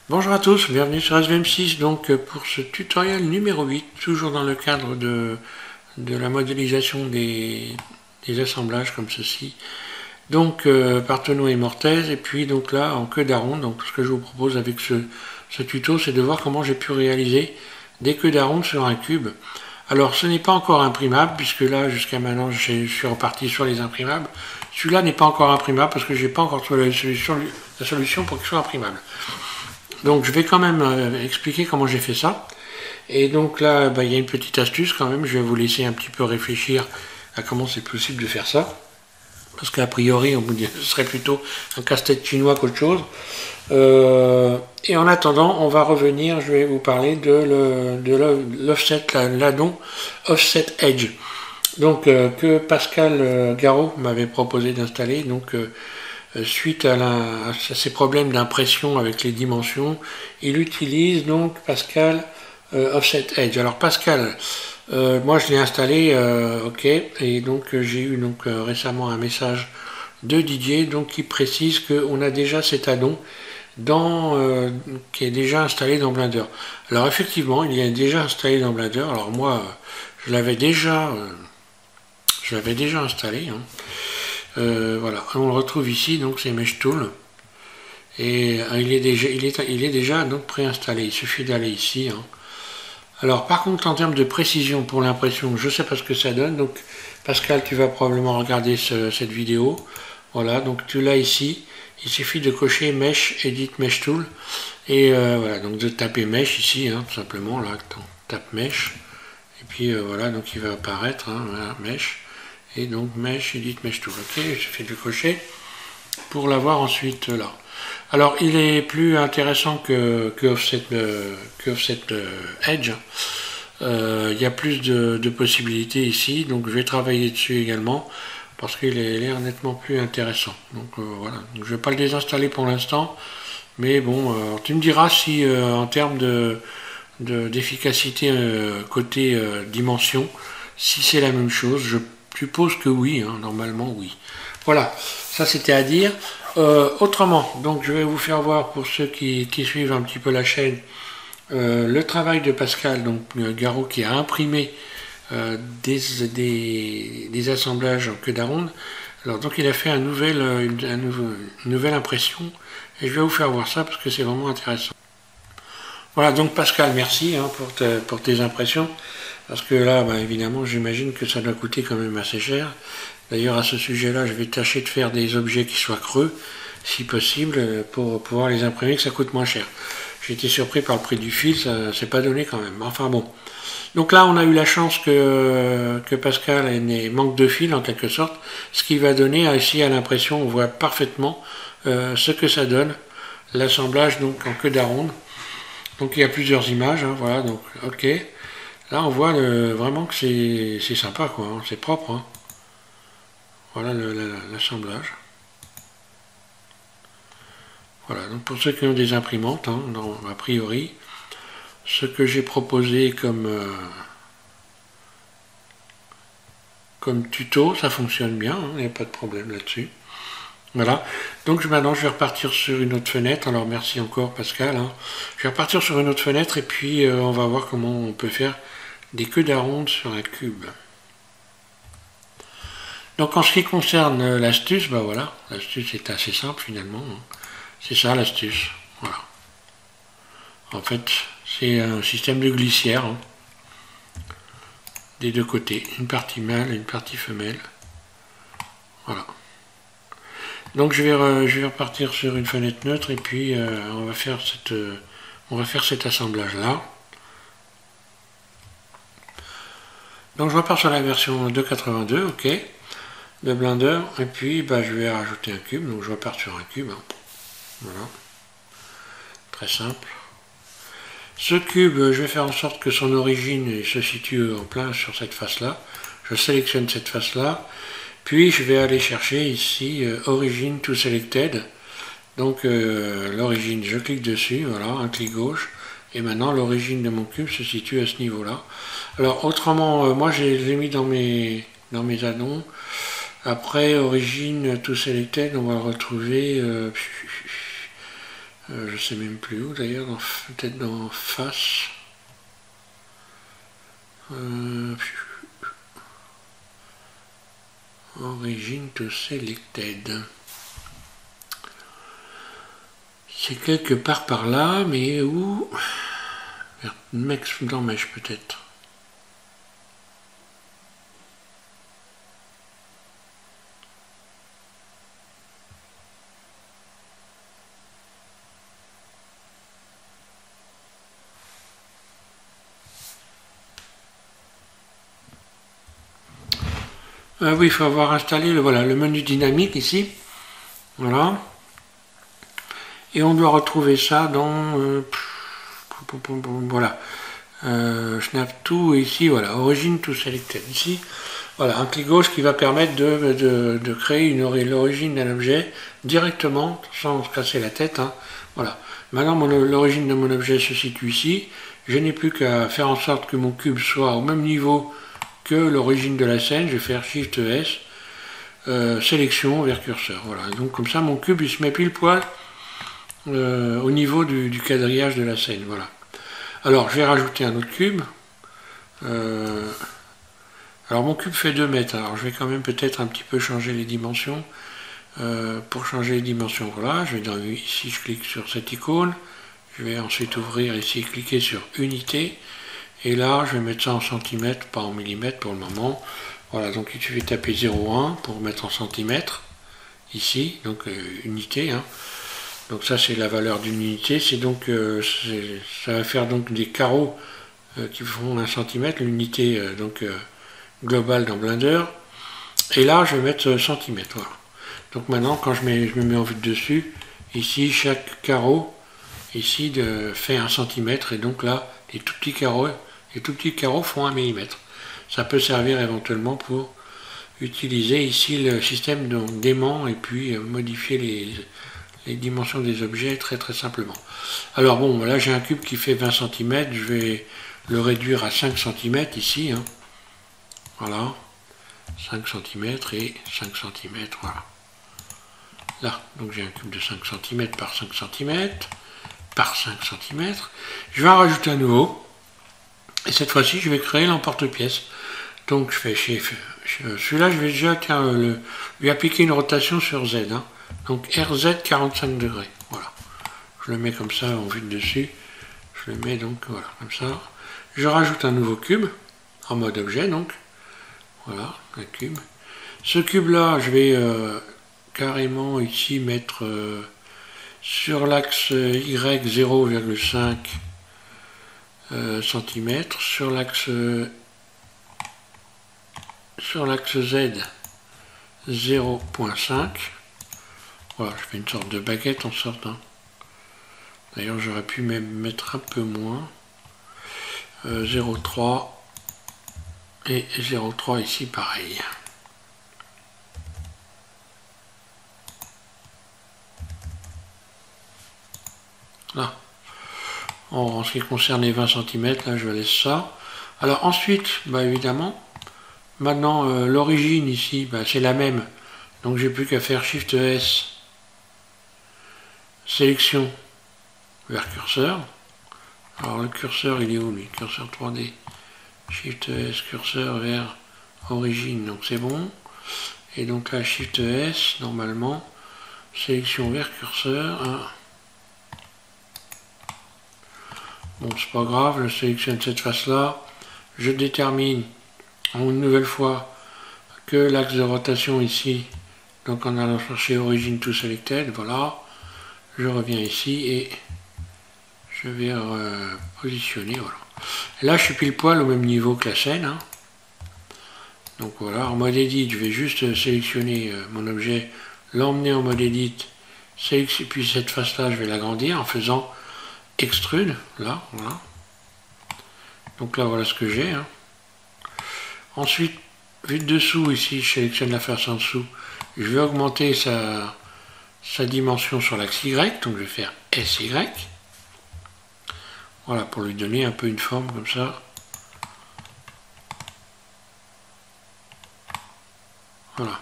Bonjour à tous, bienvenue sur SVM6 donc pour ce tutoriel numéro 8, toujours dans le cadre de la modélisation des assemblages comme ceci. Donc par Tonneau et Mortaise, et puis donc là en queue d'aronde. Donc ce que je vous propose avec ce tuto, c'est de voir comment j'ai pu réaliser des queues d'aronde sur un cube. Alors ce n'est pas encore imprimable, puisque là jusqu'à maintenant je suis reparti sur les imprimables. Celui-là n'est pas encore imprimable parce que j'ai pas encore trouvé la solution pour qu'il soit imprimable. Donc je vais quand même expliquer comment j'ai fait ça. Et donc là, il y a une petite astuce quand même. Je vais vous laisser un petit peu réfléchir à comment c'est possible de faire ça. Parce qu'a priori, ce serait plutôt un casse-tête chinois qu'autre chose. Et en attendant, on va revenir, je vais vous parler de l'offset, l'addon Offset Edge. Donc que Pascal Garot m'avait proposé d'installer. Donc suite à ces problèmes d'impression avec les dimensions, il utilise donc Pascal Offset Edge. Alors Pascal, moi je l'ai installé, ok, et donc j'ai eu donc récemment un message de Didier donc qui précise qu'on a déjà cet addon qui est déjà installé dans Blender. Alors effectivement, il est déjà installé dans Blender. Alors moi, je l'avais déjà installé. Hein. Voilà, on le retrouve ici, donc c'est Mesh Tool. Et il est déjà donc préinstallé, il suffit d'aller ici. Hein. Alors par contre en termes de précision pour l'impression, je ne sais pas ce que ça donne, donc Pascal tu vas probablement regarder cette vidéo. Voilà, donc tu l'as ici, il suffit de cocher Mesh, Edit Mesh Tool, et voilà, donc de taper Mesh ici, hein, tout simplement, là, tape Mesh, et puis voilà, donc il va apparaître, hein, voilà, Mesh. Et donc Mesh, Edit, Mesh Tool. Ok, il suffit de cocher pour l'avoir ensuite là. Alors il est plus intéressant que Offset Edge. Il y a plus de possibilités ici, donc je vais travailler dessus également parce qu'il est l'air nettement plus intéressant. Donc voilà, donc, je ne vais pas le désinstaller pour l'instant, mais bon, tu me diras si en termes d'efficacité côté dimension, si c'est la même chose. Je suppose que oui, hein, normalement oui. Voilà, ça c'était à dire. Autrement, donc je vais vous faire voir pour ceux qui suivent un petit peu la chaîne, le travail de Pascal, donc Garot, qui a imprimé des assemblages en queue d'aronde. Alors donc il a fait une nouvelle impression, et je vais vous faire voir ça parce que c'est vraiment intéressant. Voilà, donc Pascal, merci hein, pour tes impressions. Parce que là, évidemment, j'imagine que ça doit coûter quand même assez cher. D'ailleurs, à ce sujet-là, je vais tâcher de faire des objets qui soient creux, si possible, pour pouvoir les imprimer, que ça coûte moins cher. J'ai été surpris par le prix du fil, ça s'est pas donné quand même. Enfin bon. Donc là, on a eu la chance que Pascal manque de fil, en quelque sorte, ce qui va donner ici à l'impression, on voit parfaitement ce que ça donne, l'assemblage donc en queue d'aronde. Donc il y a plusieurs images, hein, voilà, donc ok. Là on voit vraiment que c'est sympa quoi, hein, c'est propre. Hein. Voilà l'assemblage. Voilà, donc pour ceux qui ont des imprimantes, hein, a priori, ce que j'ai proposé comme tuto, ça fonctionne bien, il n'y a pas de problème là-dessus. Voilà, donc maintenant je vais repartir sur une autre fenêtre, alors merci encore Pascal. Hein. Je vais repartir sur une autre fenêtre et puis on va voir comment on peut faire des queues d'aronde sur un cube. Donc en ce qui concerne l'astuce, voilà, l'astuce est assez simple finalement. Hein. C'est ça l'astuce, voilà. En fait, c'est un système de glissière hein, des deux côtés, une partie mâle et une partie femelle. Voilà. Donc je vais repartir sur une fenêtre neutre et puis on va faire cet assemblage là. Donc je repars sur la version 2.82, ok, de Blender, et puis je vais rajouter un cube, donc je repars sur un cube, hein. Voilà, très simple. Ce cube, je vais faire en sorte que son origine se situe en plein sur cette face-là. Je sélectionne cette face-là, puis je vais aller chercher ici Origin to Selected. Donc l'origine, je clique dessus, voilà, un clic gauche, et maintenant l'origine de mon cube se situe à ce niveau-là. Alors autrement, moi je l'ai mis dans mes addons. Après, origine to selected, on va le retrouver Je sais même plus où d'ailleurs, peut-être dans face. Origin to selected. C'est quelque part par là, mais où? Dans Mesh peut-être. Oui, il faut avoir installé le menu dynamique ici. Voilà. Et on doit retrouver ça dans... voilà. Snap to, ici, voilà. Origin to selected. Ici, voilà, un clic gauche qui va permettre de créer l'origine d'un objet directement, sans se casser la tête. Hein. Voilà. Maintenant, l'origine de mon objet se situe ici. Je n'ai plus qu'à faire en sorte que mon cube soit au même niveau que l'origine de la scène. Je vais faire Shift S, sélection vers curseur. Voilà. Donc comme ça, mon cube il se met pile poil au niveau du quadrillage de la scène. Voilà. Alors, je vais rajouter un autre cube. Alors, mon cube fait 2 mètres. Alors, je vais quand même peut-être un petit peu changer les dimensions. Pour changer les dimensions, voilà, je vais ici, je clique sur cette icône. Je vais ensuite ouvrir ici, cliquer sur unité. Et là, je vais mettre ça en centimètres, pas en millimètres pour le moment. Voilà, donc il suffit de taper 0,1 pour mettre en centimètres. Ici, donc unité. Hein. Donc ça, c'est la valeur d'une unité. C'est donc, ça va faire donc des carreaux qui font 1 centimètre, l'unité globale dans Blender. Et là, je vais mettre centimètres. Voilà. Donc maintenant, quand je me mets en vue de dessus, ici, chaque carreau ici fait 1 centimètre. Et donc là, les tout petits carreaux font 1 millimètre. Ça peut servir éventuellement pour utiliser ici le système d'aimant et puis modifier les dimensions des objets très simplement. Alors bon, là j'ai un cube qui fait 20 cm, je vais le réduire à 5 cm ici. Hein. Voilà, 5 cm et 5 cm, voilà. Là, donc j'ai un cube de 5 cm par 5 cm par 5 cm. Je vais en rajouter un nouveau. Et cette fois-ci, je vais créer l'emporte-pièce. Donc je fais celui-là, je vais déjà lui appliquer une rotation sur Z. Hein. Donc RZ 45 degrés. Voilà. Je le mets comme ça en vue de dessus. Je le mets donc voilà, comme ça. Je rajoute un nouveau cube en mode objet donc. Voilà, un cube. Ce cube-là, je vais carrément ici mettre sur l'axe Y 0,5 cm, sur l'axe Z 0,5. Voilà, je fais une sorte de baguette en sorte. Hein. D'ailleurs, j'aurais pu même mettre un peu moins. 0,3 et 0,3 ici, pareil. Là. En ce qui concerne les 20 cm, là, je laisse ça. Alors ensuite, bah, évidemment, maintenant, l'origine ici, bah, c'est la même. Donc, j'ai plus qu'à faire Shift S, sélection vers curseur. Alors, le curseur, il est où, lui? Curseur 3D. Shift S, curseur vers origine, donc c'est bon. Et donc là, Shift S, normalement, sélection vers curseur. Hein. Bon, c'est pas grave, je sélectionne cette face-là. Je détermine une nouvelle fois que l'axe de rotation ici, donc en allant chercher Origin to Selected, voilà. Je reviens ici et je vais positionner, voilà. Et là, je suis pile poil au même niveau que la scène. Hein. Donc voilà, en mode Edit, je vais juste sélectionner mon objet, l'emmener en mode Edit, puis cette face-là, je vais l'agrandir en faisant Extrude, là, voilà. Donc là, voilà ce que j'ai. Hein. Ensuite, vue de dessous, ici, je sélectionne la face en dessous. Je vais augmenter sa dimension sur l'axe Y, donc je vais faire SY. Voilà, pour lui donner un peu une forme comme ça. Voilà.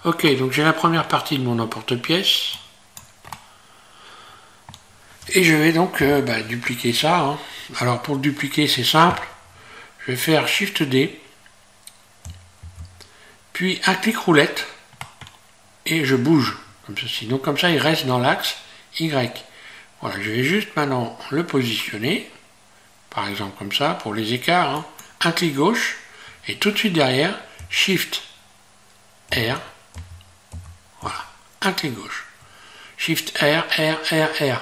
Ok, donc j'ai la première partie de mon emporte-pièce. Et je vais donc dupliquer ça. Hein. Alors pour le dupliquer, c'est simple. Je vais faire Shift D, puis un clic roulette, et je bouge, comme ceci. Donc comme ça, il reste dans l'axe Y. Voilà, je vais juste maintenant le positionner, par exemple comme ça, pour les écarts. Hein. Un clic gauche, et tout de suite derrière, Shift R. Voilà, un clic gauche. Shift R, R, R, R.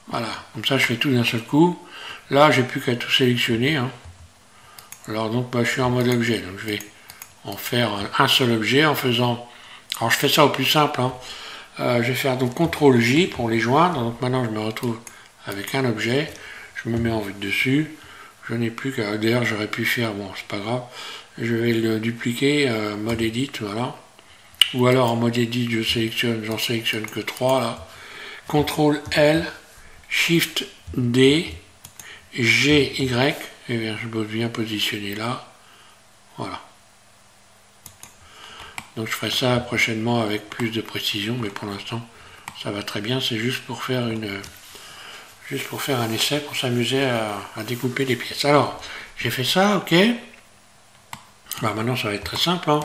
Voilà, comme ça je fais tout d'un seul coup. Là, j'ai plus qu'à tout sélectionner. Hein. Alors donc, je suis en mode objet, donc je vais en faire un seul objet en faisant... Alors je fais ça au plus simple. Hein. Je vais faire donc CTRL J pour les joindre. Donc maintenant, je me retrouve avec un objet. Je me mets en vue dessus. Je n'ai plus qu'à... D'ailleurs, j'aurais pu faire... Bon, c'est pas grave. Je vais le dupliquer, mode Edit, voilà. Ou alors en mode Edit, j'en sélectionne que 3 là. CTRL L, Shift D, G, Y, et je peux bien positionner là. Voilà. Donc je ferai ça prochainement avec plus de précision, mais pour l'instant ça va très bien. C'est juste pour faire un essai, pour s'amuser à découper les pièces. Alors j'ai fait ça, ok. Alors, maintenant ça va être très simple. Hein.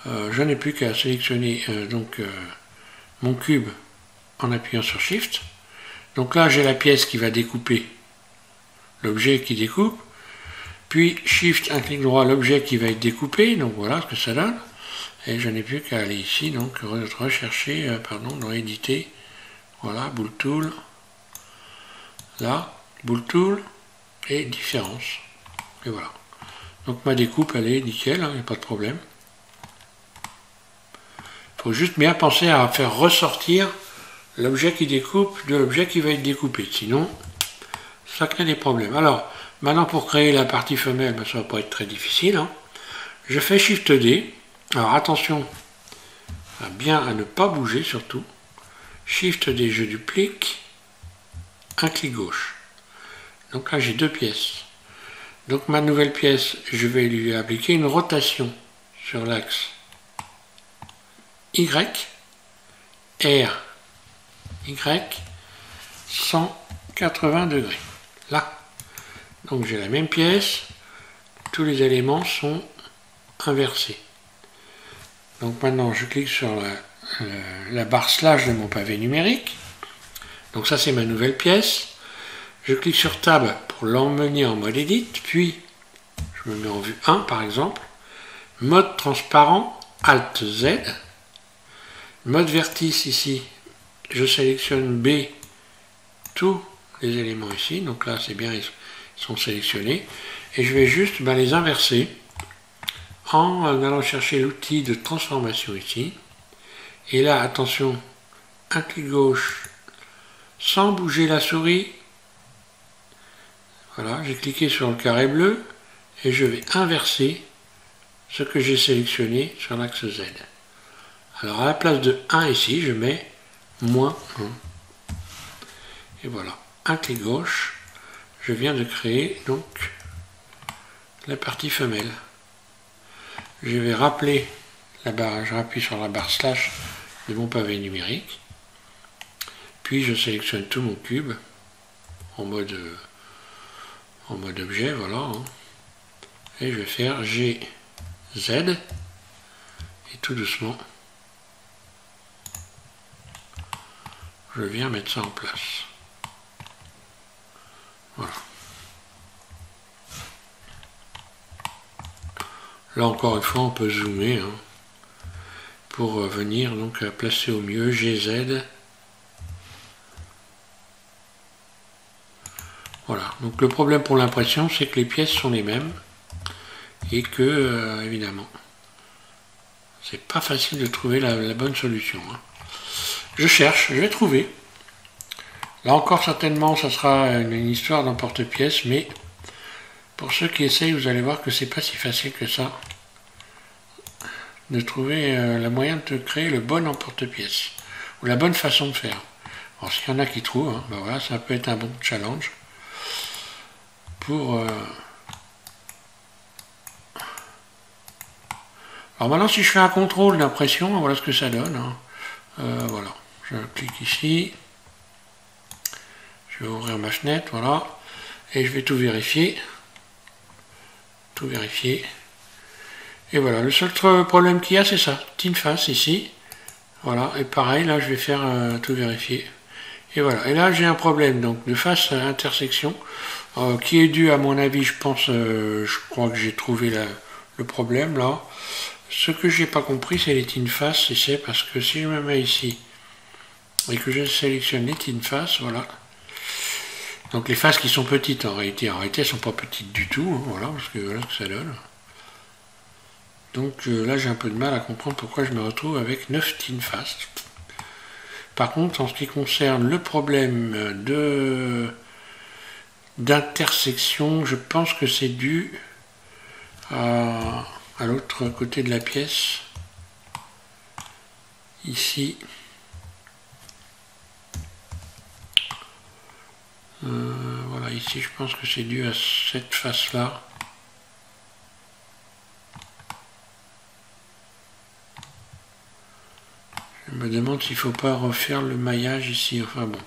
Je n'ai plus qu'à sélectionner mon cube en appuyant sur Shift. Donc là j'ai la pièce qui va découper l'objet qui découpe, puis Shift, un clic droit, l'objet qui va être découpé, donc voilà ce que ça donne, et je n'ai plus qu'à aller ici, donc rechercher, dans éditer, voilà, Bool Tool, là, Bool Tool, et différence, et voilà. Donc ma découpe, elle est nickel, il n'y a pas de problème. Il faut juste bien penser à faire ressortir l'objet qui découpe de l'objet qui va être découpé, sinon ça crée des problèmes. Alors, maintenant pour créer la partie femelle, ça va pas être très difficile. Hein. Je fais Shift D. Alors attention à ne pas bouger surtout. Shift D, je duplique. Un clic gauche. Donc là j'ai deux pièces. Donc ma nouvelle pièce, je vais lui appliquer une rotation sur l'axe Y, R, Y, 180 degrés. Là. Donc j'ai la même pièce, tous les éléments sont inversés. Donc maintenant je clique sur la barre slash de mon pavé numérique. Donc ça c'est ma nouvelle pièce. Je clique sur Tab pour l'emmener en mode Edit, puis je me mets en vue 1 par exemple. Mode transparent, Alt Z. Mode vertice ici, je sélectionne B, tous les éléments ici. Donc là c'est bien, ils sont sélectionnés. Et je vais juste les inverser en allant chercher l'outil de transformation ici. Et là, attention, un clic gauche sans bouger la souris. Voilà, j'ai cliqué sur le carré bleu et je vais inverser ce que j'ai sélectionné sur l'axe Z. Alors à la place de 1 ici, je mets moins 1. Et voilà, un clic gauche, je viens de créer donc la partie femelle. Je vais rappeler la barre, je rappuie sur la barre slash de mon pavé numérique, puis je sélectionne tout mon cube en mode objet, voilà, hein. Et je vais faire G, Z, et tout doucement, je viens mettre ça en place. Voilà. Là encore une fois, on peut zoomer hein, pour venir donc placer au mieux GZ. Voilà. Donc le problème pour l'impression, c'est que les pièces sont les mêmes et que évidemment, c'est pas facile de trouver la bonne solution. Hein. Je cherche, je vais trouver. Là encore, certainement, ça sera une histoire d'emporte-pièce, mais pour ceux qui essayent, vous allez voir que c'est pas si facile que ça de trouver la moyen de créer le bon emporte-pièce ou la bonne façon de faire. Alors s'il y en a qui trouvent, hein, voilà, ça peut être un bon challenge pour Alors maintenant, si je fais un contrôle d'impression, voilà ce que ça donne. Hein. Voilà, je clique ici. Je vais ouvrir ma fenêtre, voilà. Et je vais tout vérifier. Tout vérifier. Et voilà, le seul problème qu'il y a, c'est ça. Tinface ici. Voilà, et pareil, là, je vais faire tout vérifier. Et voilà, et là, j'ai un problème donc de face à intersection, qui est dû, à mon avis, je pense, je crois que j'ai trouvé le problème, là. Ce que j'ai pas compris, c'est les tinfaces, et c'est parce que si je me mets ici, et que je sélectionne les tinfaces, voilà. Donc les faces qui sont petites, en réalité elles sont pas petites du tout, hein, voilà, parce que voilà ce que ça donne. Donc là, j'ai un peu de mal à comprendre pourquoi je me retrouve avec 9 tinfaces. Par contre, en ce qui concerne le problème d'intersection, je pense que c'est dû à l'autre côté de la pièce, ici. Voilà, ici je pense que c'est dû à cette face-là. Je me demande s'il ne faut pas refaire le maillage ici, enfin bon.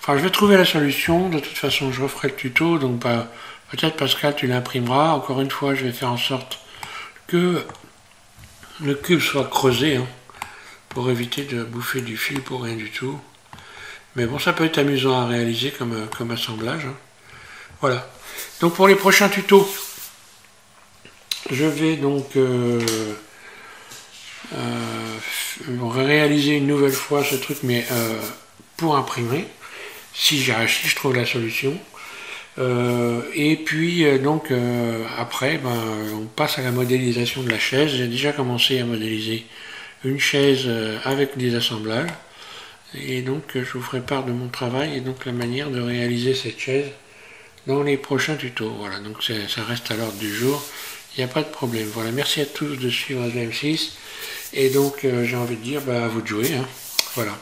Enfin, je vais trouver la solution, de toute façon je referai le tuto, donc peut-être Pascal tu l'imprimeras. Encore une fois, je vais faire en sorte que le cube soit creusé, hein, pour éviter de bouffer du fil pour rien du tout. Mais bon, ça peut être amusant à réaliser comme assemblage. Hein. Voilà. Donc pour les prochains tutos, je vais donc réaliser une nouvelle fois ce truc, mais pour imprimer, si je trouve la solution. Et puis donc après, on passe à la modélisation de la chaise. J'ai déjà commencé à modéliser une chaise avec des assemblages. Et donc je vous ferai part de mon travail et donc la manière de réaliser cette chaise dans les prochains tutos. Voilà, donc ça reste à l'ordre du jour, il n'y a pas de problème. Voilà, merci à tous de suivre M6 et donc j'ai envie de dire à vous de jouer. Hein. Voilà.